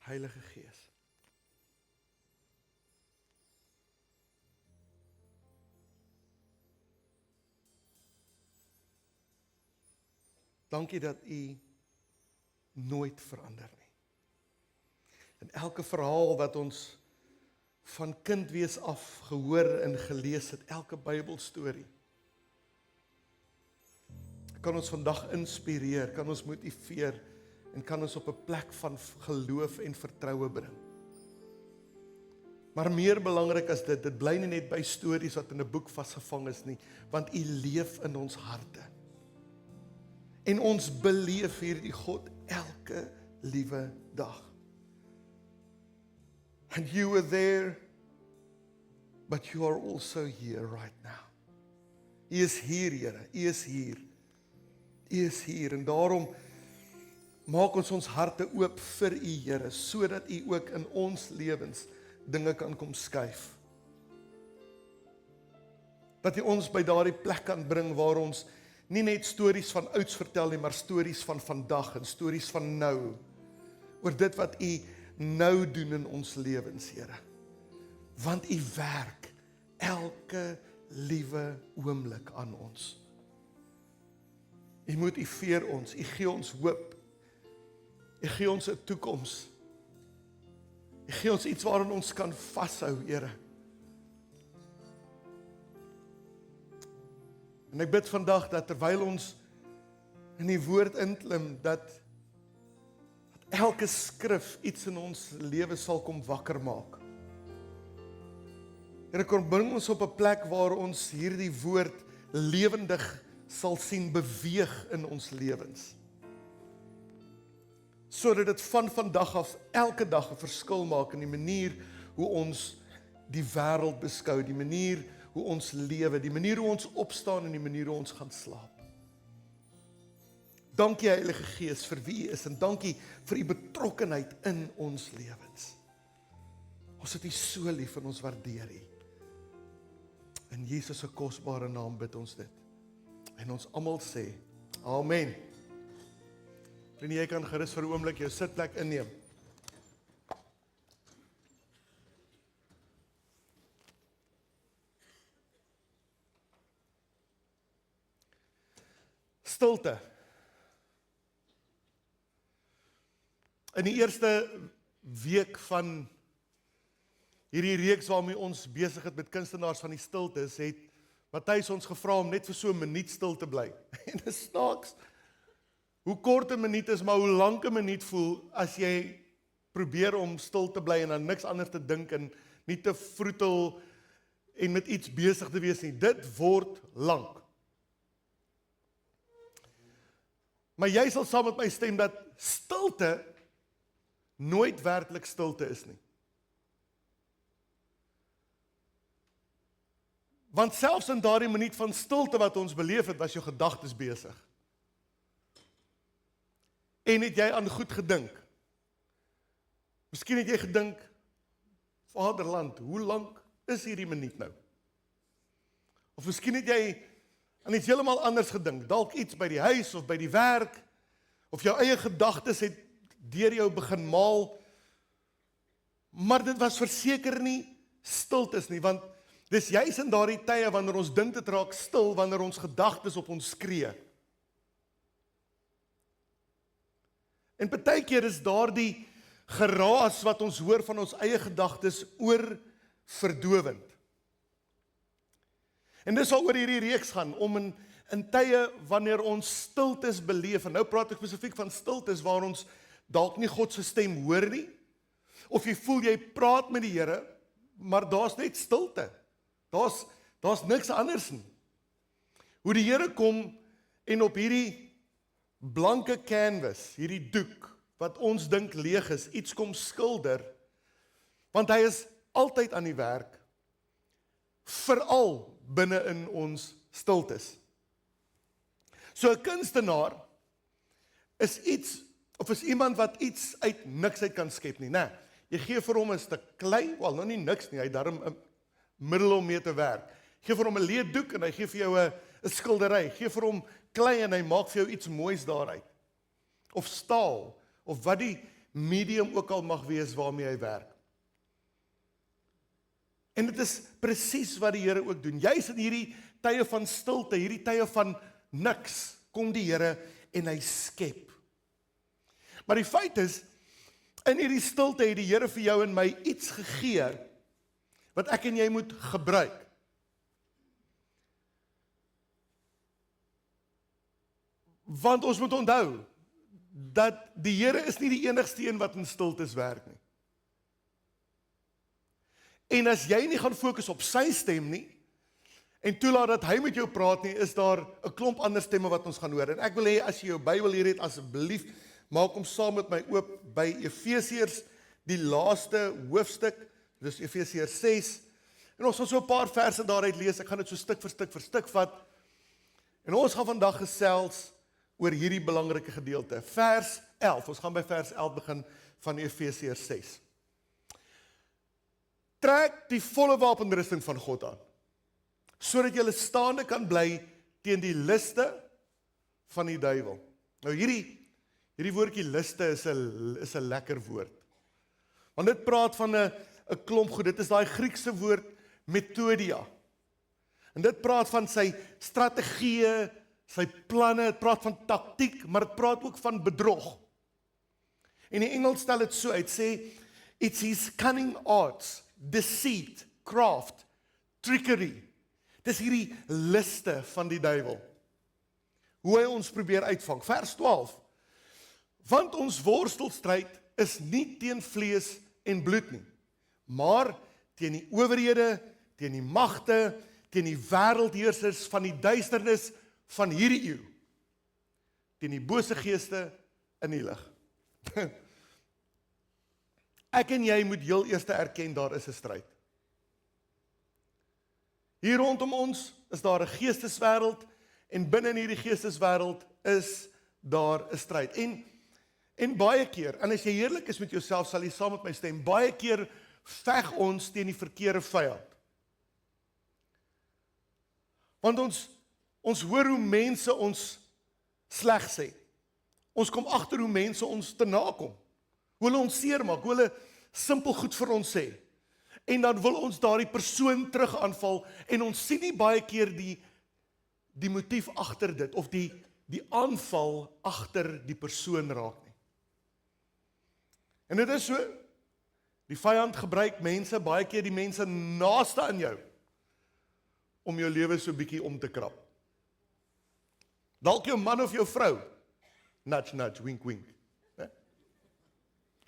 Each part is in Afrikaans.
Heilige Gees. Dankie dat U nooit verander nie. En elke verhaal wat ons van kindwees af gehoor en gelees het, elke Bybelstorie, kan ons vandag inspireer, kan ons motiveer en kan ons op 'n plek van geloof en vertroue bring. Maar meer belangrik as dit bly nie net by stories wat in 'n boek vasgevang is nie, want U leef in ons harte. En ons beleef hierdie God elke liewe dag. And you were there, but you are also here right now. U is hier, Here, U is hier. U is hier, en daarom maak ons harte oop vir U, Here, sodat U ook in ons lewens dinge kan kom skuif. Dat U ons by daardie plek kan bring waar ons nie net stories van ouds vertel nie, maar stories van vandag en stories van nou, oor dit wat U nou doen in ons lewens, Here. Want U werk elke liewe oomblik aan ons. U motiveer ons, U gee ons hoop, U gee ons 'n toekoms, U gee ons iets waarin ons kan vashou, Here. En ek bid vandag dat terwyl ons in die woord inklim, dat elke skrif iets in ons lewe sal kom wakker maak. Here, kom bring ons op 'n plek waar ons hierdie woord lewendig sal sien beweeg in ons lewens. Sodat dit van vandag af elke dag 'n verskil maak in die manier hoe ons die wêreld beskou, die manier hoe ons lewe, die manier hoe ons opstaan en die manier hoe ons gaan slaap. Dankie Heilige Gees vir wie U is en dankie vir U betrokkenheid in ons lewens. Ons het U so lief en ons waardeer U. In Jesus se kosbare naam bid ons dit. En ons almal sê, Amen. En jy kan gerus vir 'n oomblik jou sitplek inneem. Stilte. In die eerste week van hierdie reeks waarmee ons besig het met kunstenaars van die stiltes, het Matthys ons gevra om net vir so 'n minuut stil te bly. En dit is snaaks, hoe kort 'n minuut is, maar hoe lank 'n minuut voel, as jy probeer om stil te bly en aan niks anders te dink en nie te vroetel en met iets besig te wees nie. Dit word lank. Maar jy sal saam met my stem dat stilte nooit werklik stilte is nie. Want selfs in daardie minuut van stilte wat ons beleef het, was jou gedagtes besig. En het jy aan goed gedink? Miskien het jy gedink, Vaderland, hoe lank is hierdie minuut nou? Of miskien het jy aan iets heeltemal anders gedink, dalk iets by die huis of by die werk, of jou eie gedagtes het deur jou begin maal, maar dit was verseker nie stiltes nie, want dis juis in daardie tye wanneer ons dink dit raak stil, wanneer ons gedagtes op ons skree. En partykeer is daardie geraas wat ons hoor van ons eie gedagtes oorverdowend. En dis waaroor hierdie reeks gaan, om in tye wanneer ons stiltes beleef, en nou praat ek spesifiek van stiltes waar ons dalk nie God se stem hoor nie, of jy voel jy praat met die Here, maar daar's net stilte. Daar's niks anders nie. Hoe die Here kom en op hierdie blanke canvas, hierdie doek, wat ons dink leeg is, iets kom skilder, want hy is altyd aan die werk, veral binne in ons stiltes. So 'n kunstenaar is iets, of is iemand wat iets uit niks uit kan skep nie, né? Jy gee vir hom 'n stuk klei, wel nou nie niks nie, hy daarom 'n middel om mee te werk. Gee vir hom 'n leeddoek en hy gee vir jou 'n skildery. Gee vir hom klei en hy maak vir jou iets moois daaruit. Of staal, of wat die medium ook al mag wees waarmee hy werk. En dit is presies wat die Here ook doen. Juis in hierdie tye van stilte, hierdie tye van niks, kom die Here en hy skep. Maar die feit is, in hierdie stilte het die Here vir jou en my iets gegee, wat ek en jy moet gebruik. Want ons moet onthou, dat die Here is nie die enigste een wat in stiltes werk nie. En as jy nie gaan fokus op sy stem nie, en toelaat dat hy met jou praat nie, is daar 'n klomp ander stemme wat ons gaan hoor. En ek wil hê, as jy jou Bybel hier het, asseblief, maak hom saam met my oop by Efesiërs, die laaste hoofstuk, dis Efesiërs 6, en ons gaan so 'n paar verse daaruit lees, ek gaan dit so stuk vir stuk vat, en ons gaan vandag gesels oor hierdie belangrike gedeelte. Vers 11, ons gaan by vers 11 begin van Efesiërs 6. Trek die volle wapenrusting van God aan, sodat jy staande kan bly teen die liste van die duiwel. Nou hierdie woordjie liste is 'n lekker woord. Want dit praat van 'n klomp goed. Dit is daai Griekse woord methodia. En dit praat van sy strategieë, sy planne, dit praat van taktiek, maar dit praat ook van bedrog. En die Engels stel dit so uit, sê, it's his cunning arts, deceit, craft, trickery. Dis hierdie liste van die duiwel. Hoe hy ons probeer uitvang. Vers 12. Want ons worstelstryd is nie teen vlees en bloed nie, maar teen die owerhede, teen die magte, teen die wêreldheersers van die duisternis van hierdie eeu, teen die bose geeste in die lig. Ek en jy moet heel eers erken, daar is 'n stryd. Hier rondom ons is daar 'n geesteswêreld, en binne in hierdie geesteswêreld is daar 'n stryd. En baie keer, en as jy eerlik is met jouself, sal jy saam met my stem, baie keer veg ons teen die verkeerde vyand. Want ons hoor hoe mense ons sleg sê. Ons kom agter hoe mense ons te nakom. Hoe hulle ons seermaak, hoe hulle simpel goed vir ons sê. En dan wil ons daardie persoon terug aanval, en ons sien nie baie keer die motief agter dit, of die aanval agter die persoon raak nie. En dit is so, die vyand gebruik mense, baie keer die mense naaste aan jou, om jou lewe so bietjie om te krap. Dalk jou man of jou vrou, nudge, nudge, wink, wink.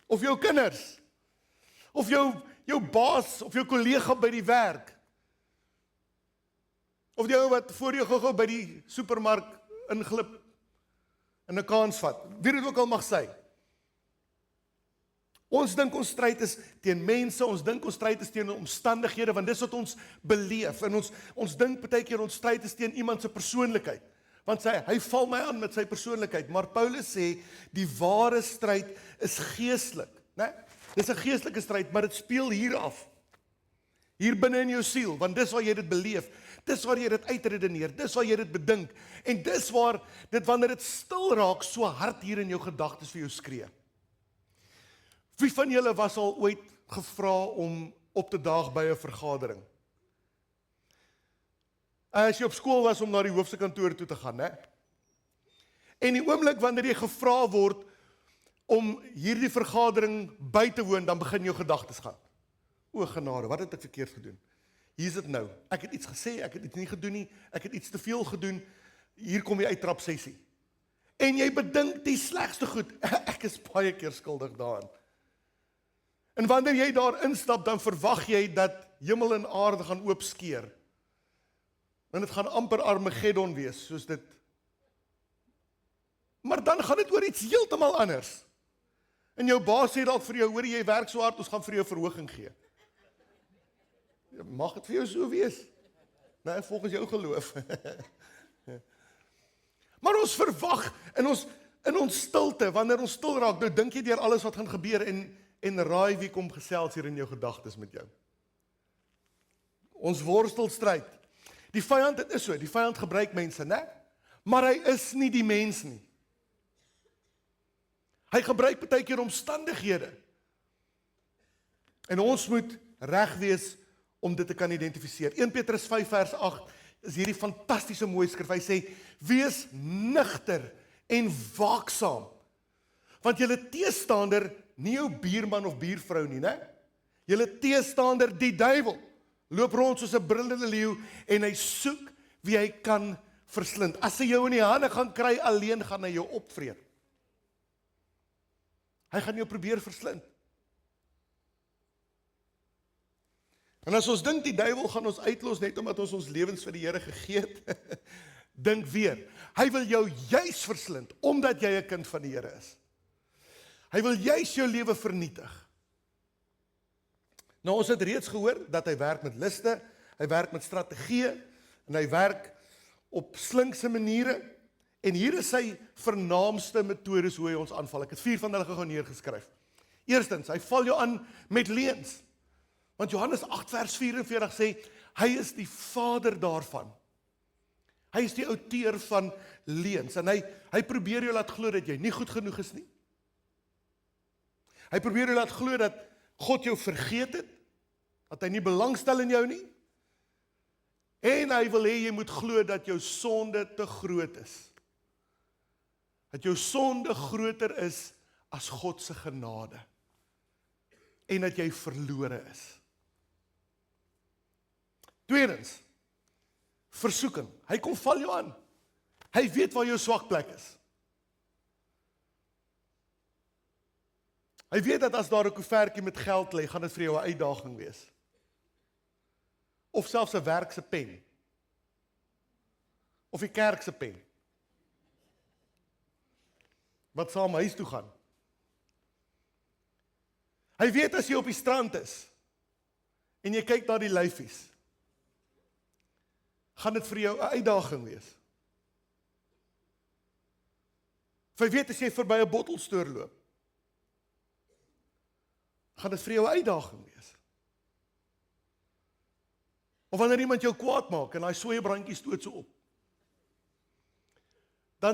Of jou kinders, of jou baas, of jou kollega by die werk, of die ou wat voor jou gou by die supermark inglip, en 'n kans vat, wie dit ook al mag sê. Ons dink ons stryd is teen mense, ons dink ons stryd is teen omstandighede, want dis wat ons beleef, en ons dink partykeer ons stryd is teen iemand se persoonlikheid, want hy val my aan met sy persoonlikheid, maar Paulus sê, die ware stryd is geestelik, né? Dis 'n geestelike stryd, maar dit speel hier af, hier binne in jou siel, want dis waar jy dit beleef, dis waar jy dit uitredeneer, dis waar jy dit bedink, en dis waar dit, wanneer dit stil raak, so hard hier in jou gedagtes vir jou skree. Wie van julle was al ooit gevra om op te daag by 'n vergadering? As jy op skool was om na die hoofsekantoor toe te gaan, né? En die oomblik wanneer jy gevra word om hierdie vergadering by te woon, dan begin jou gedagtes gaan. O genade, wat het ek verkeerd gedoen? Hier is dit nou. Ek het iets gesê, ek het iets nie gedoen nie, ek het iets te veel gedoen. Hier kom jy uit trap sessie. En jy bedink die slegste goed. Ek is baie keer skuldig daaraan. En wanneer jy daar instap, dan verwag jy dat hemel en aarde gaan oopskeer. En dit gaan amper Armageddon wees, soos dit. Maar dan gaan dit oor iets heeltemal anders. En jou baas sê dalk vir jou, hoor jy werk so hard, ons gaan vir jou verhoging gee. Mag dit vir jou so wees? Nee, volgens jou geloof. Maar ons verwag in ons stilte, wanneer ons stil raak, nou dink jy deur alles wat gaan gebeur en raai wie kom gesels hier in jou gedagtes met jou. Ons worstelstryd. Die vyand, dit is so, die vyand gebruik mense, né? Maar hy is nie die mens nie. Hy gebruik baie keer omstandighede. En ons moet reg wees om dit te kan identifiseer. 1 Petrus 5 vers 8 is hierdie fantastiese mooi skrif. Hy sê, wees nugter en waaksaam. Want julle teestander, nie jou buurman of buurvrou nie, né? Julle teestander, die duiwel, loop rond soos 'n brullende leeu en hy soek wie hy kan verslind. As hy jou in die hande gaan kry alleen, gaan hy jou opvreet. Hy gaan jou probeer verslind. En as ons dink die duiwel gaan ons uitlos net omdat ons ons lewens vir die Here gegee het, dink weer. Hy wil jou juis verslind omdat jy 'n kind van die Here is. Hy wil juis jou lewe vernietig. Nou ons het reeds gehoor dat hy werk met liste, hy werk met strategieë en hy werk op slinkse maniere. En hier is sy vernaamste metodes hoe hy ons aanval. Ek het 4 van hulle gou neergeskryf. Eerstens, hy val jou aan met leuns. Want Johannes 8 vers 44 sê, hy is die vader daarvan. Hy is die outeur van leuns. En hy probeer jou laat glo dat jy nie goed genoeg is nie. Hy probeer jou laat glo dat God jou vergeet het, dat hy nie belangstel in jou nie. En hy wil hê jy moet glo dat jou sonde te groot is. Dat jou sonde groter is as God se genade. En dat jy verlore is. Tweedens, versoeking. Hy kom val jou aan. Hy weet waar jou swak plek is. Hy weet dat as daar 'n koevertjie met geld lê, gaan dit vir jou 'n uitdaging wees. Of selfs 'n werk se pen. Of die kerk se pen. Wat saam huis toe gaan. Hy weet as jy op die strand is, en jy kyk na die lyfies, gaan dit vir jou 'n uitdaging wees. Of hy weet as jy verby 'n bottelstoer loop, gaan dit vir jou 'n uitdaging wees. Of wanneer iemand jou kwaad maak en hy soeie brandjie stoot so op, dan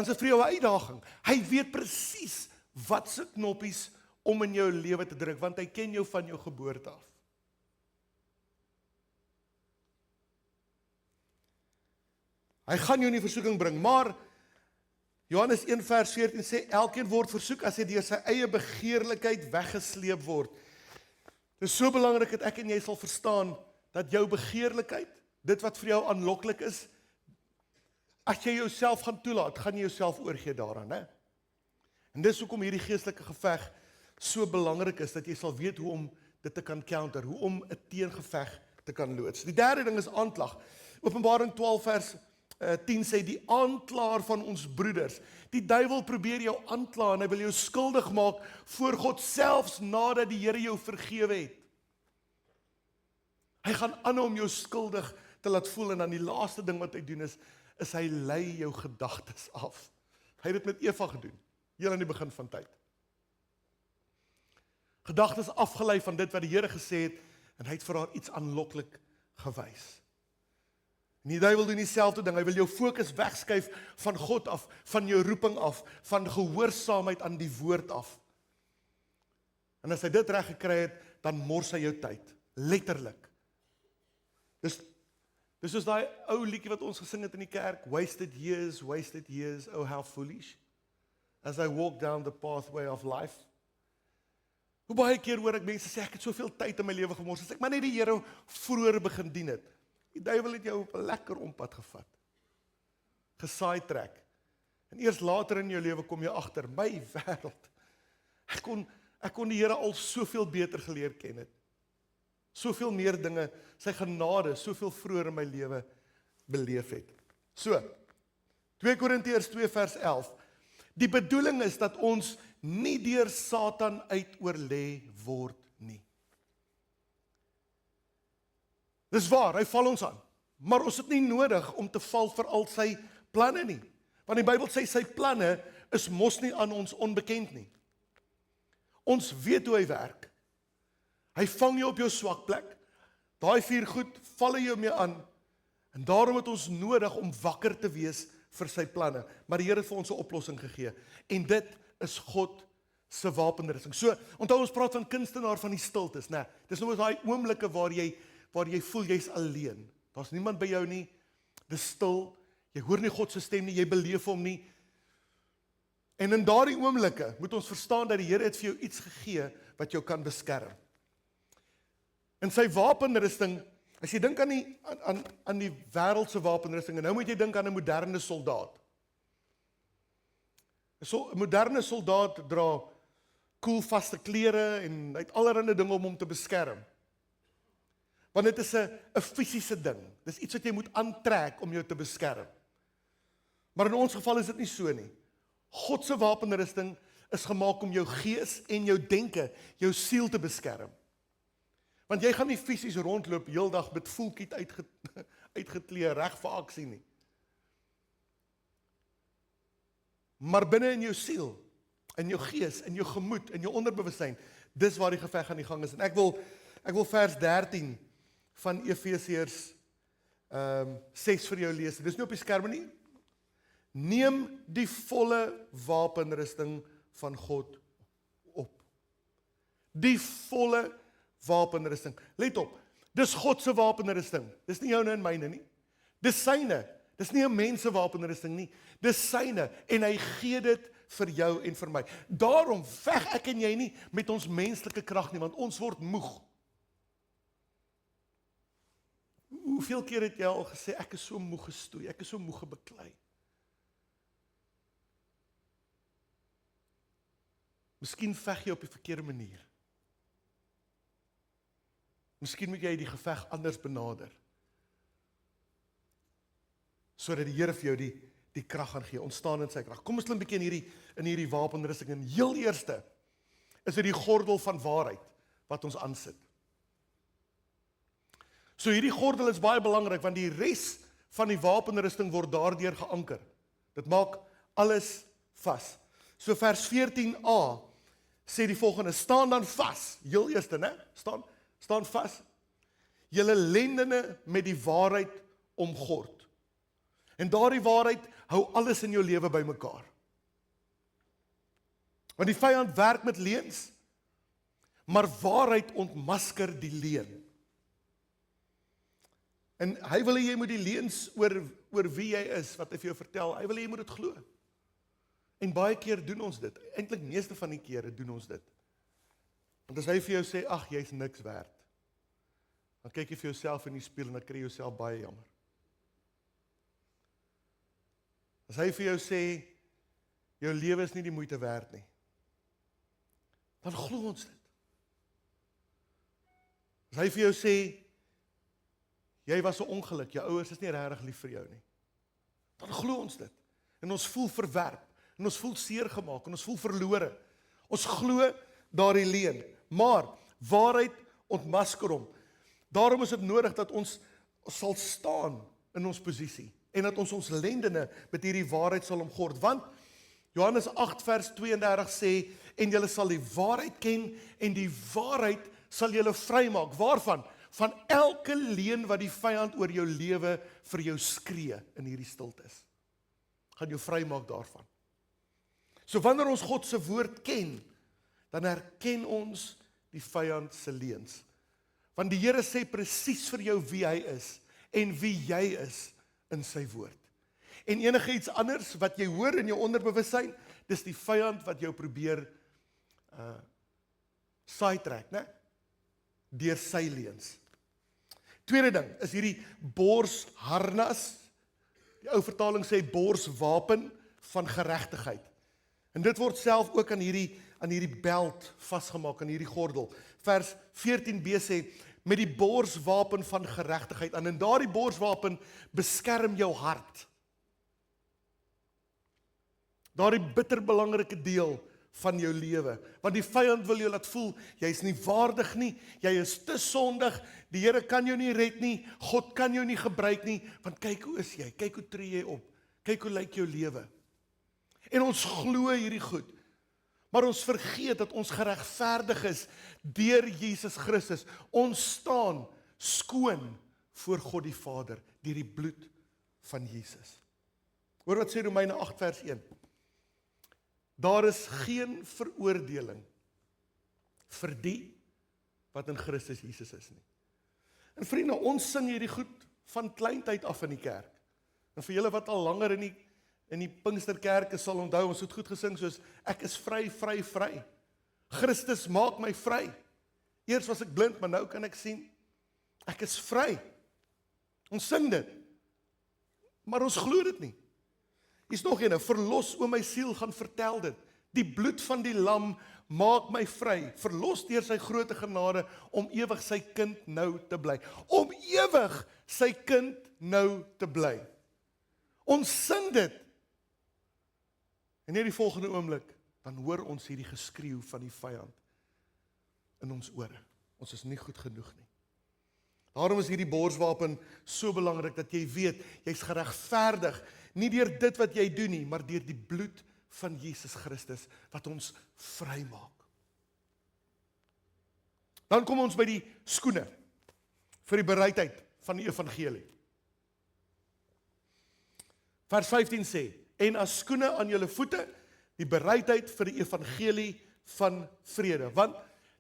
is dit vir jou 'n uitdaging. Hy weet presies wat se knoppies om in jou lewe te druk, want hy ken jou van jou geboorte af. Hy gaan jou in die versoeking bring, maar Johannes 1 vers 14 sê, elkeen word versoek as hy deur sy eie begeerlikheid weggesleep word. Dit is so belangrik dat ek en jy sal verstaan, dat jou begeerlikheid, dit wat vir jou aanloklik is, as jy jouself gaan toelaat, gaan jy jouself oorgee daaraan, hè? En dis hoekom hierdie geestelike geveg so belangrik is, dat jy sal weet hoe om dit te kan counter, hoe om 'n teengeveg te kan loods. Die derde ding is aanklag. Openbaring 12 vers 10 sê, die aanklaer van ons broeders. Die duiwel probeer jou aankla en hy wil jou skuldig maak voor God, selfs nadat die Here jou vergewe het. Hy gaan aanhou om jou skuldig te laat voel, en dan die laaste ding wat hy doen is hy lei jou gedagtes af. Hy het dit met Eva gedoen, heel aan die begin van tyd. Gedagtes afgelei van dit wat die Here gesê het, en hy het vir haar iets aanloklik gewys. En die duiwel doen dieselfde ding, hy wil jou fokus wegskuif van God af, van jou roeping af, van gehoorsaamheid aan die woord af. En as hy dit reg gekry het, dan mors hy jou tyd, letterlik. Dis soos daai ou liedjie wat ons gesing het in die kerk, wasted years, oh how foolish, as I walk down the pathway of life. Hoe baie keer hoor ek mense sê, ek het soveel tyd in my lewe gemors, as ek maar net die Here vroeër begin dien het. Die duiwel het jou op 'n lekker ompad gevat, gesidetrack, en eers later in jou lewe kom jy agter, my wêreld, ek kon die Here al soveel beter geleer ken het, soveel meer dinge, sy genade, soveel vroeër in my lewe beleef het. So, 2 Korintiërs 2 vers 11, die bedoeling is dat ons nie deur Satan uitoorlê word nie. Dis waar, hy val ons aan, maar ons het nie nodig om te val vir al sy planne nie, want die Bybel sê sy planne is mos nie aan ons onbekend nie. Ons weet hoe hy werk. Hy vang jou op jou swak plek, daai 4 goed val hy jou mee aan, en daarom het ons nodig om wakker te wees vir sy planne, maar die Here het vir ons 'n oplossing gegee. En dit is God se wapenrusting. So, onthou ons praat van kunstenaar van die stiltes, né? Dis nou daai oomblikke waar jy voel jy's alleen. Daar's niemand by jou nie. Dis stil. Jy hoor nie God se stem nie, jy beleef hom nie. En in daardie oomblikke moet ons verstaan dat die Here het vir jou iets gegee wat jou kan beskerm. In sy wapenrusting, as jy dink aan die wêreldse wapenrusting, en nou moet jy dink aan 'n moderne soldaat. 'n Moderne soldaat dra koelvaste klere en hy het allerlei dinge om hom te beskerm. Want dit is 'n fisiese ding. Dis iets wat jy moet aantrek om jou te beskerm. Maar in ons geval is dit nie so nie. God se wapenrusting is gemaak om jou gees en jou denke, jou siel te beskerm. Want jy gaan nie fisies rondloop heeldag met voelkiet uitgeklee reg vir aksie nie. Maar binne in jou siel, in jou gees, in jou gemoed, in jou onderbewussyn, dis waar die geveg aan die gang is. En ek wil vers 13 van Efesiërs 6 vir jou lees. Dis nie op die skerm nie. Neem die volle wapenrusting van God op. Die volle wapenrusting. Let op, dis God se wapenrusting. Dis nie joune en myne nie. Dis syne. Dis nie 'n mens se wapenrusting nie. Dis syne en hy gee dit vir jou en vir my. Daarom veg ek en jy nie met ons menslike krag nie, want ons word moeg. Hoeveel keer het jy al gesê, ek is so moeg gestoei, ek is so moeg gebeklei? Miskien veg jy op die verkeerde manier. Miskien moet jy die geveg anders benader, sodat die Here vir jou die krag gaan gee, ontstaan in sy krag. Kom ons klim 'n bietjie in hierdie wapenrusting. En heel eerste is dit die gordel van waarheid wat ons aansit. So hierdie gordel is baie belangrik, want die res van die wapenrusting word daardeur geanker. Dit maak alles vas. So vers 14a sê die volgende: staan dan vas, heel eerste, né? Staan vas. Julle lendene met die waarheid omgord. En daardie waarheid hou alles in jou lewe bymekaar. Want die vyand werk met leuns, maar waarheid ontmasker die leuen. En hy wil hê jy moet die leuns oor wie jy is, wat hy vir jou vertel, hy wil hê jy moet dit glo. En baie keer doen ons dit. Eintlik meeste van die kere doen ons dit. Want as hy vir jou sê, ag, jy's niks werd, dan kyk jy vir jouself in die spieël en dan kry jy jouself baie jammer. As hy vir jou sê, jou lewe is nie die moeite werd nie, dan glo ons dit. As hy vir jou sê, jy was 'n ongeluk, jou ouers is nie regtig lief vir jou nie, dan glo ons dit. En ons voel verwerp, en ons voel seer gemaak, en ons voel verlore. Ons glo daardie leuen, maar waarheid ontmasker hom. Daarom is dit nodig dat ons sal staan in ons posisie, en dat ons lendene met hierdie waarheid sal omgord, want Johannes 8 vers 32 sê, en julle sal die waarheid ken, en die waarheid sal julle vrymaak. Waarvan? Van elke leuen wat die vyand oor jou lewe vir jou skree in hierdie stiltes. Gaan jou vrymaak daarvan. So wanneer ons God se woord ken, dan herken ons die vyand se leuns. Want die Here sê presies vir jou wie hy is en wie jy is in sy woord. En enige iets anders wat jy hoor in jou onderbewussyn, dis die vyand wat jou probeer sidetrack, né? Deur sy leuns. Tweede ding is hierdie borsharnas. Die ou vertaling sê borswapen van geregtigheid. En dit word self ook aan hierdie belt vasgemaak, aan hierdie gordel. Vers 14b sê, met die borswapen van geregtigheid aan. En daardie borswapen beskerm jou hart. Daardie bitterbelangrike deel van jou lewe. Want die vyand wil jou laat voel, jy is nie waardig nie, jy is te sondig, die Here kan jou nie red nie, God kan jou nie gebruik nie, want kyk hoe is jy, kyk hoe tree jy op, kyk hoe lyk jou lewe. En ons glo hierdie goed, maar ons vergeet dat ons geregverdig is deur Jesus Christus. Ons staan skoon voor God die Vader deur die bloed van Jesus. Hoor wat sê Romeine 8 vers 1. Daar is geen veroordeling vir die wat in Christus Jesus is nie. En vriende, ons sing hierdie goed van kleintyd af in die kerk. En vir julle wat al langer in die Pinksterkerke sal onthou, ons het goed gesing soos, ek is vry, vry, vry. Christus maak my vry. Eers was ek blind, maar nou kan ek sien. Ek is vry. Ons sing dit. Maar ons glo dit nie. Hier's nog een, verlos o my siel, gaan vertel dit. Die bloed van die lam maak my vry. Verlos deur sy groote genade om ewig sy kind nou te bly. Om ewig sy kind nou te bly. Ons sing dit. En net die volgende oomblik, dan hoor ons hierdie geskreeu van die vyand in ons ore. Ons is nie goed genoeg nie. Daarom is hierdie borswapen so belangrik dat jy weet, jy's geregverdig, nie deur dit wat jy doen nie, maar deur die bloed van Jesus Christus wat ons vry maak. Dan kom ons by die skoene vir die bereidheid van die evangelie. Vers 15 sê, en as skoene aan julle voete, die bereidheid vir die evangelie van vrede. Want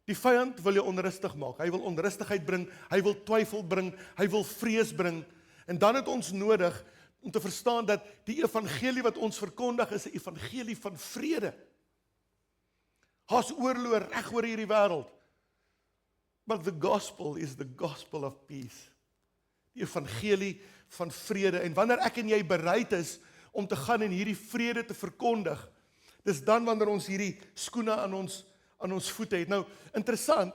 die vyand wil jou onrustig maak. Hy wil onrustigheid bring, hy wil twyfel bring, hy wil vrees bring. En dan het ons nodig om te verstaan dat die evangelie wat ons verkondig is 'n evangelie van vrede. Daar's oorloë reg oor hierdie wêreld. But the gospel is the gospel of peace. Die evangelie van vrede. En wanneer ek en jy bereid is om te gaan en hierdie vrede te verkondig, dis dan wanneer ons hierdie skoene aan ons voete het. Nou, interessant,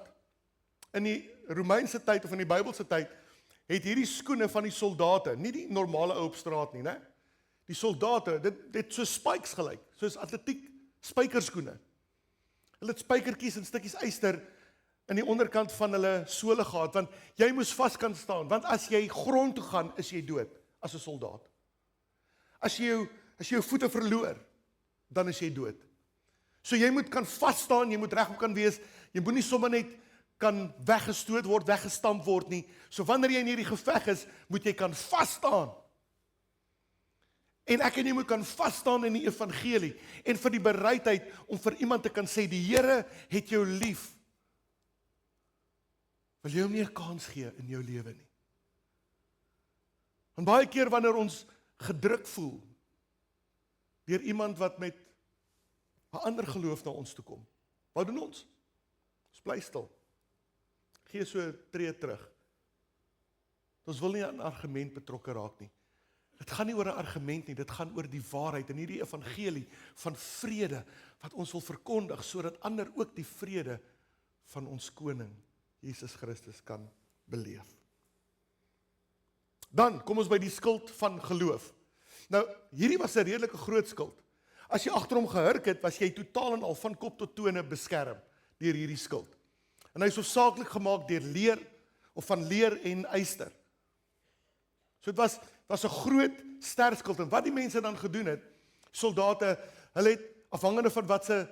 in die Romeinse tyd of in die Bybelse tyd, het hierdie skoene van die soldate, nie die normale ou op straat nie, né? Die soldate, dit so spikes gelyk, soos atletiek spykerskoene. Hulle het spykertjies en stukkies yster in die onderkant van hulle sole gehad, want jy moes vas kan staan, want as jy grond toe gaan, is jy dood, as 'n soldaat. As jy jou voete verloor, dan is jy dood. So jy moet kan vas staan, jy moet regop kan wees, jy moet nie sommer net kan weggestoot word, weggestamp word nie. So wanneer jy in hierdie geveg is, moet jy kan vas staan. En ek en jy moet kan vas staan in die evangelie, en vir die bereidheid om vir iemand te kan sê, die Here het jou lief. Wil jy hom nie 'n kans gee in jou lewe nie? En baie keer wanneer ons gedruk voel deur iemand wat met 'n ander geloof na ons toe kom, wat doen ons? Ons bly stil. Gee so 'n tree terug. Ons wil nie aan 'n argument betrokke raak nie. Dit gaan nie oor 'n argument nie, dit gaan oor die waarheid en hierdie evangelie van vrede wat ons wil verkondig sodat ander ook die vrede van ons koning Jesus Christus kan beleef. Dan kom ons by die skild van geloof. Nou, hierdie was 'n redelike groot skild. As jy agter hom gehurk het, was jy totaal en al van kop tot tone beskerm deur hierdie skild. En hy is hoofsaaklik gemaak deur leer of van leer en yster. So dit was 'n groot sterskild. En wat die mense dan gedoen het, soldate, hulle het afhangende van wat se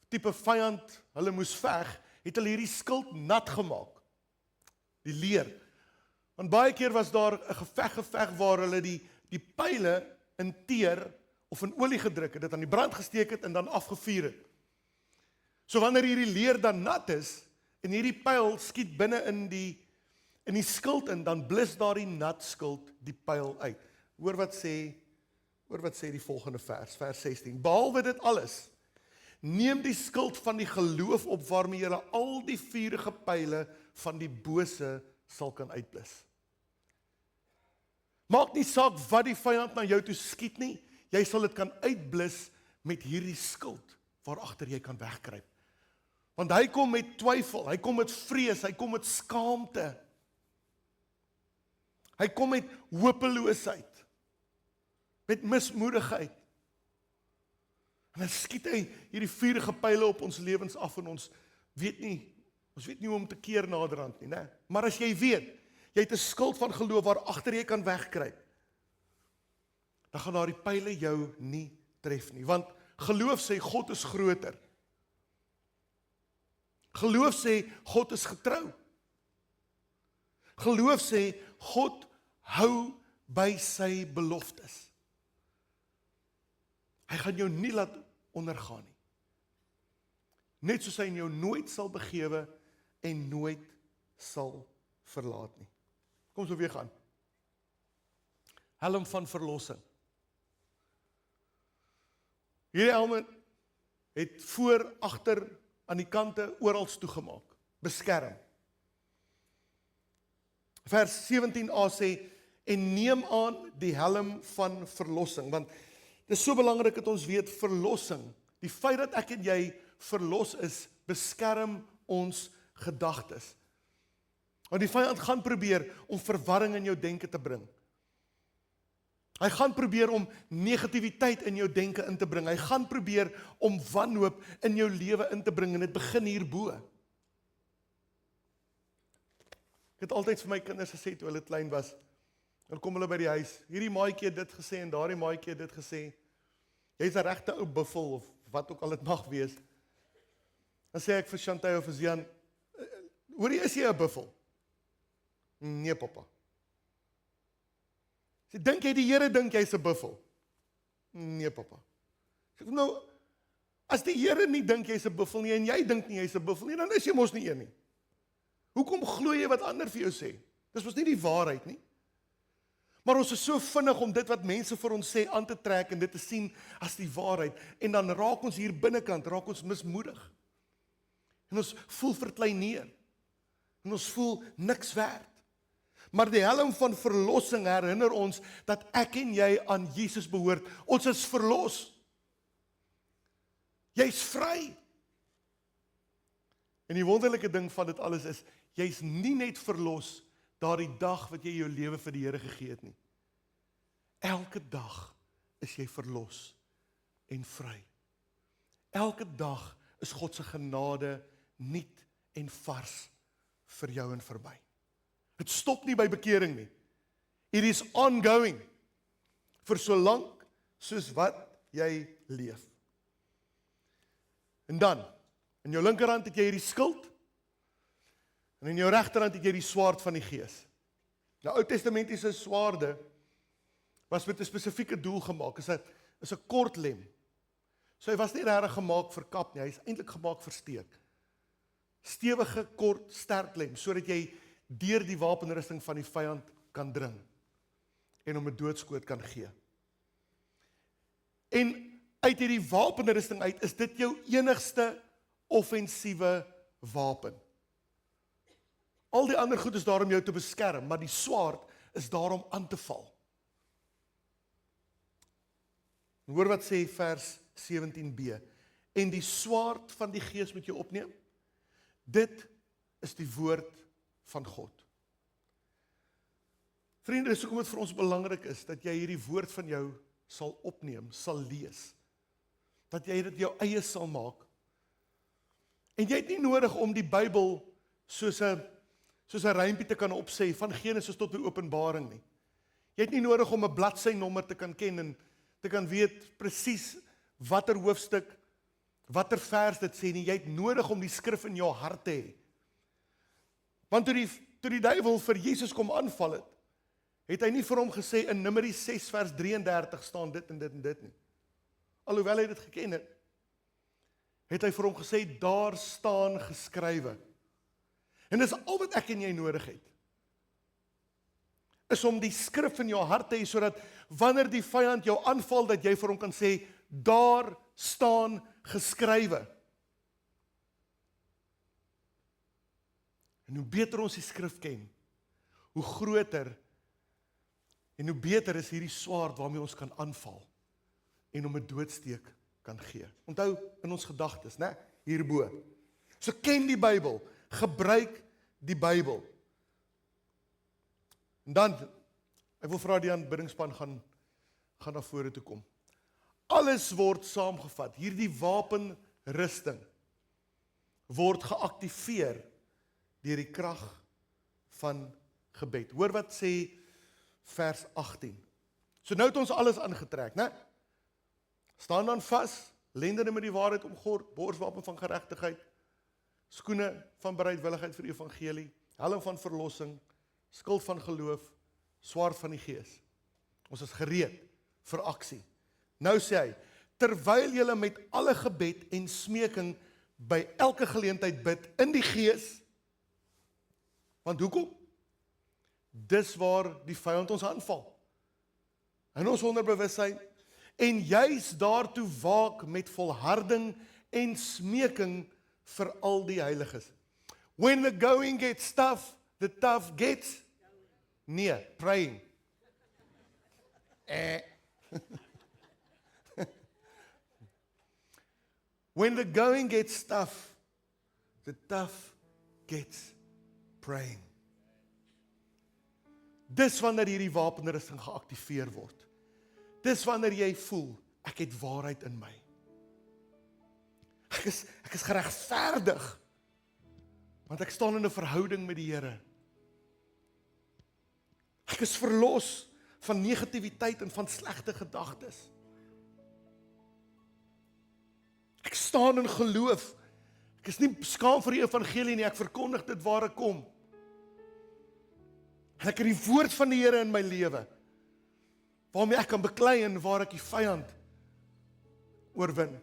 tipe vyand hulle moes veg, het hulle hierdie skild nat gemaak. Die leer. Want baie keer was daar 'n geveg waar hulle die pyle in teer of in olie gedruk het, dit aan die brand gesteek het en dan afgevuur het. So wanneer hierdie leer dan nat is en hierdie pyl skiet binne in die skild in, dan blus daardie nat skild die pyl uit. Hoor wat sê die volgende vers 16. Behalwe dit alles, neem die skild van die geloof op waarmee julle al die vuurige pyle van die bose sal kan uitblus. Maak nie saak wat die vyand na jou toe skiet nie, jy sal dit kan uitblus met hierdie skild waarachter jy kan wegkruip. Want hy kom met twyfel, hy kom met vrees, hy kom met skaamte. Hy kom met hopeloosheid, met mismoedigheid. En dan skiet hy hierdie vuurige pyle op ons lewens af en ons weet nie hoe om te keer naderhand nie, né? Maar as jy weet, jy het 'n skild van geloof waarachter jy kan wegkruip, dan gaan daardie pyle jou nie tref nie, want geloof sê God is groter. Geloof sê God is getrou. Geloof sê God hou by sy beloftes. Hy gaan jou nie laat ondergaan nie. Net soos hy in jou nooit sal begewe en nooit sal verlaat nie. Kom so weer gaan. Helm van verlossing. Hierdie helm het voor, agter, aan die kante oral toegemaak. Beskerm. Vers 17a sê, en neem aan die helm van verlossing, want dit is so belangrik dat ons weet, verlossing, die feit dat ek en jy verlos is, beskerm ons gedagtes. Want die vyand gaan probeer om verwarring in jou denke te bring. Hy gaan probeer om negativiteit in jou denke in te bring. Hy gaan probeer om wanhoop in jou lewe in te bring, en dit begin hierbo. Ek het altyd vir my kinders gesê, toe hulle klein was, dan kom hulle by die huis, hierdie maatjie het dit gesê, en daardie maatjie het dit gesê, jy's 'n regte ou buffel, of wat ook al dit mag wees. Dan sê ek vir Chantay of vir Zian, hoorie, is jy 'n buffel? Nee, papa. Sê, dink jy die Here dink jy's 'n buffel? Nee, papa. Sê, nou, as die Here nie dink jy's 'n buffel nie, en jy dink nie jy's 'n buffel nie, dan is jy mos nie een nie. Hoekom glo jy wat ander vir jou sê? Dis mos nie die waarheid nie. Maar ons is so vinnig om dit wat mense vir ons sê aan te trek en dit te sien as die waarheid. En dan raak ons hier binnekant, raak ons mismoedig. En ons voel verklein neer. En ons voel niks werd. Maar die helm van verlossing herinner ons dat ek en jy aan Jesus behoort. Ons is verlos. Jy's vry. En die wonderlike ding van dit alles is, jy's nie net verlos daardie dag wat jy jou lewe vir die Here gegee het nie. Elke dag is jy verlos en vry. Elke dag is God se genade nuut en vars vir jou en vir my. Dit stop nie by bekering nie. It is ongoing. Vir so lank soos wat jy leef. En dan, in jou linkerhand het jy hierdie skild, en in jou regterhand het jy die swaard van die Gees. Nou, Ou Testamentiese swaarde was met 'n spesifieke doel gemaak, is 'n kort lem. So hy was nie regtig gemaak vir kap nie, hy is eintlik gemaak vir steek. Stewige, kort, sterk lem, sodat jy deur die wapenrusting van die vyand kan dring en hom 'n doodskoot kan gee. En uit hierdie wapenrusting uit is dit jou enigste offensiewe wapen. Al die ander goed is daar om jou te beskerm, maar die swaard is daar om aan te val. En hoor wat sê vers 17b. En die swaard van die Gees moet jy opneem. Dit is die woord van God. Vriende, dis hoekom dit vir ons belangrik is dat jy hierdie woord van jou sal opneem, sal lees. Dat jy dit jou eie sal maak. En jy het nie nodig om die Bybel soos 'n rympie te kan opsê van Genesis tot by Openbaring nie. Jy het nie nodig om 'n bladsynommer te kan ken en te kan weet presies watter hoofstuk, watter vers dit sê nie. Jy het nodig om die skrif in jou hart te hê. Want toe die duiwel vir Jesus kom aanval het hy nie vir hom gesê in Numeri 6 vers 33 staan dit en dit en dit nie. Alhoewel hy dit geken het hy vir hom gesê daar staan geskrywe. En dis al wat ek en jy nodig het. Is om die skrif in jou hart te hê, sodat wanneer die vyand jou aanval, dat jy vir hom kan sê, daar staan geskrywe. En hoe beter ons die skrif ken, hoe groter en hoe beter is hierdie swaard waarmee ons kan aanval en om 'n doodsteek kan gee. Onthou in ons gedagtes, né? Hierbo. So ken die Bybel, gebruik die Bybel. En dan, ek wil vra die aanbiddingspan gaan na vore toe kom. Alles word saamgevat, hierdie wapenrusting word geaktiveer deur die krag van gebed. Hoor wat sê vers 18. So nou het ons alles aangetrek, né? Staan dan vas, lendene met die waarheid omgord, borswapen van geregtigheid, skoene van bereidwilligheid vir die evangelie, helm van verlossing, skild van geloof, swaard van die Gees. Ons is gereed vir aksie. Nou sê hy, terwyl julle met alle gebed en smeking by elke geleentheid bid in die Gees. Want hoekom? Dis waar die vyand ons aanval. In ons onderbewussyn, en juis daartoe waak met volharding en smeking vir al die heiliges. When the going gets tough, the tough gets nee, praying. When the going gets tough, the tough gets praying. Dis wanneer hierdie wapenrusting geaktiveer word. Dis wanneer jy voel, ek het waarheid in my. Ek is geregverdig, want ek staan in 'n verhouding met die Here. Ek is verlos van negativiteit en van slegte gedagtes. Ek staan in geloof. Ek is nie skaam vir die evangelie nie, ek verkondig dit waar ek kom. En ek het die woord van die Here in my lewe, waarmee ek kan beklei en waar ek die vyand oorwin.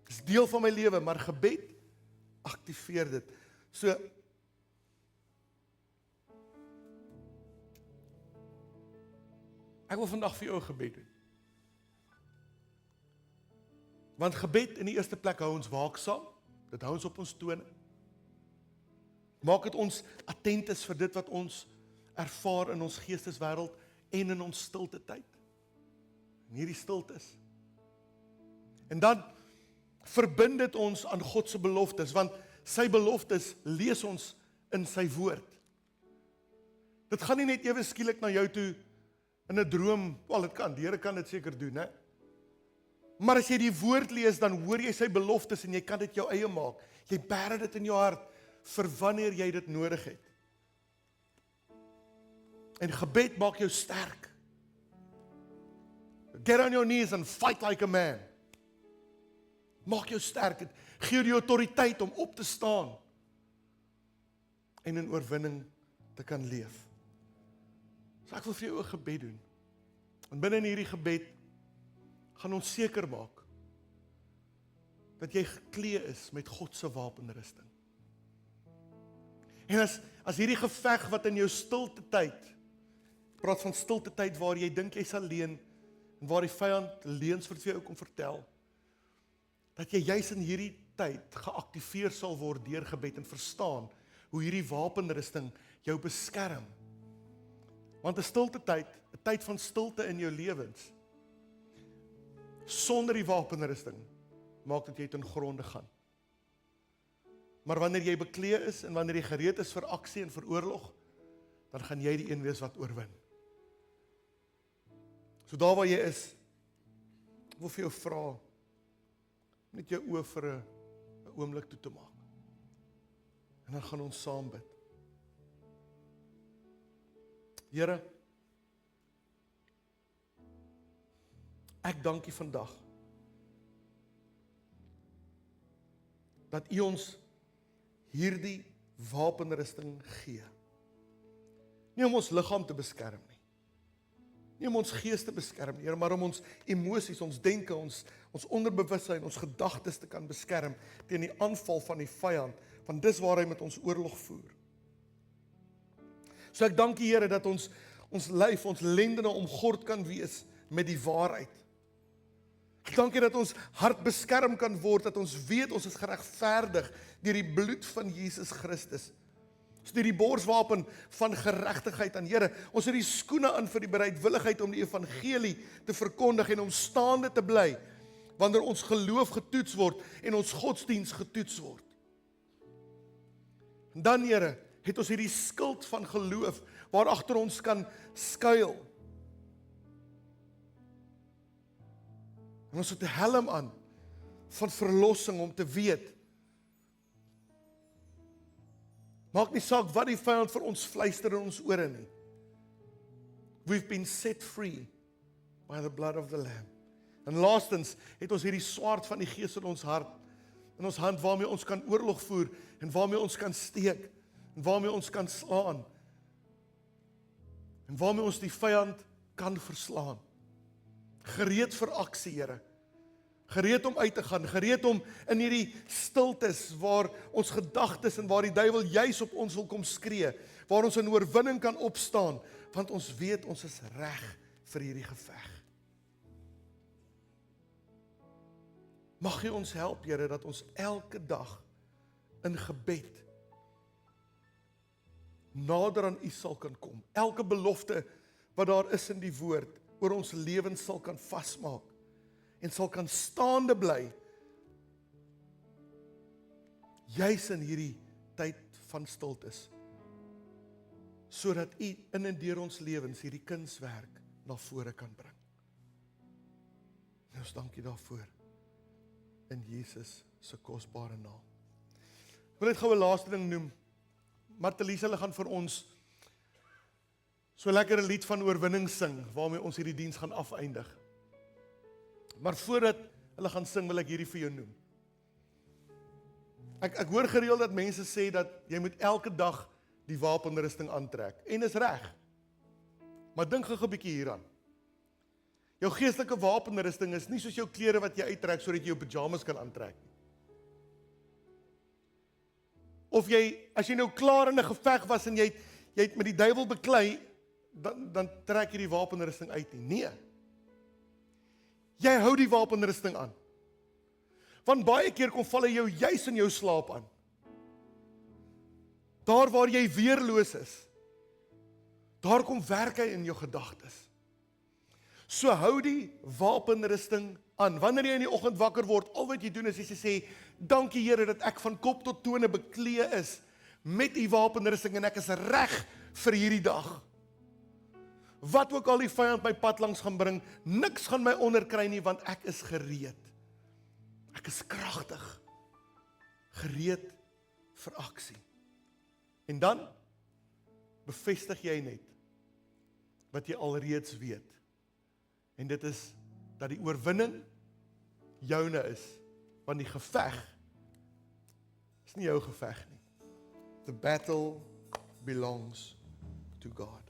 Dit is deel van my lewe, maar gebed aktiveer dit. So, ek wil vandag vir jou 'n gebed doen. Want gebed in die eerste plek hou ons waaksaam, dit hou ons op ons tone. Maak dit ons attent is vir dit wat ons ervaar in ons geesteswêreld en in ons stilte tyd. In hierdie stiltes. En dan verbind dit ons aan God se beloftes, want sy beloftes lees ons in sy woord. Dit gaan nie net ewe skielik na jou toe in 'n droom, wel dit kan, die Here kan dit seker doen, hè. Maar as jy die woord lees, dan hoor jy sy beloftes en jy kan dit jou eie maak. Jy bære dit in jou hart vir wanneer jy dit nodig het. En gebed maak jou sterk. Get on your knees and fight like a man. Maak jou sterk, het gee jou die autoriteit om op te staan en in oorwinning te kan leef. So ek wil vir jou 'n gebed doen. En binne in hierdie gebed gaan ons seker maak dat jy geklee is met God se wapenrusting. En as hierdie geveg wat in jou stilte tyd, praat van stilte tyd waar jy dink jy's alleen en waar die vyand leuns vir jou kom vertel, dat jy juis in hierdie tyd geaktiveer sal word deur gebed en verstaan hoe hierdie wapenrusting jou beskerm. Want 'n stilte tyd, 'n tyd van stilte in jou lewens, sonder die wapenrusting, maak dat jy ten gronde gaan. Maar wanneer jy beklee is en wanneer jy gereed is vir aksie en vir oorlog, dan gaan jy die een wees wat oorwin. So daar waar jy is, ek wil vir jou vra, net jou oë vir 'n oomblik toe te maak. En dan gaan ons saam bid. Here, ek dank U vandag dat U ons hierdie wapenrusting gee. Nie om ons liggaam te beskerm nie. Nie om ons gees te beskerm nie, Here, maar om ons emosies, ons denke, ons onderbewussyn, ons gedagtes te kan beskerm teen die aanval van die vyand, want dis waar hy met ons oorlog voer. So ek dank U, Here, dat ons lyf, ons lendene omgord kan wees met die waarheid. Ek dank U dat ons hart beskerm kan word, dat ons weet ons is geregverdig deur die bloed van Jesus Christus. Ons het die borswapen van geregtigheid aan, Here. Ons het die skoene aan vir die bereidwilligheid om die evangelie te verkondig en om staande te bly wanneer ons geloof getoets word en ons godsdiens getoets word. En dan, Here, het ons hierdie skild van geloof waar agter ons kan skuil. En ons het 'n helm aan van verlossing om te weet. Maak nie saak wat die vyand vir ons fluister in ons ore nie. We've been set free by the blood of the Lamb. En laastens het ons hierdie swaard van die Gees in ons hart, in ons hand waarmee ons kan oorlog voer en waarmee ons kan steek en waarmee ons kan slaan en waarmee ons die vyand kan verslaan. Gereed vir aksie, Here. Gereed om uit te gaan, gereed om in hierdie stiltes waar ons gedagtes en waar die duiwel juis op ons wil kom skree, waar ons in oorwinning kan opstaan, want ons weet ons is reg vir hierdie geveg. Mag U ons help, Here, dat ons elke dag in gebed nader aan U sal kan kom. Elke belofte wat daar is in die woord oor ons lewens sal kan vasmaak en sal kan staande bly juis in hierdie tyd van stiltes, sodat U in en deur ons lewens hierdie kunswerk na vore kan bring. En ons dankie daarvoor in Jesus se kosbare naam. Ek wil net gou 'n laaste ding noem. Martelise, hulle gaan vir ons so lekker 'n lied van oorwinning sing, waarmee ons hierdie diens gaan afeindig. Maar voordat hulle gaan sing, wil ek hierdie vir jou noem. Ek hoor gereeld dat mense sê dat jy moet elke dag die wapenrusting aantrek. En is reg. Maar dink gou 'n bietjie hieraan. Jou geestelike wapenrusting is nie soos jou klere wat jy uittrek sodat jy jou pyjamas kan aantrek nie. Of as jy nou klaar in 'n geveg was en jy het met die duiwel beklei, dan trek jy die wapenrusting uit nie. Nee. Jy hou die wapenrusting aan. Want baie keer kom val hy jou juis in jou slaap aan. Daar waar jy weerloos is, daar kom werk hy in jou gedagtes. So hou die wapenrusting aan. Wanneer jy in die oggend wakker word, al wat jy doen is jy sê, dankie Here dat ek van kop tot tone beklee is met die wapenrusting en ek is reg vir hierdie dag. Wat ook al die vyand my pad langs gaan bring, niks gaan my onderkry nie, want ek is gereed. Ek is kragtig, gereed vir aksie. En dan bevestig jy net wat jy alreeds weet. En dit is dat die oorwinning joune is, want die geveg is nie jou geveg nie. The battle belongs to God.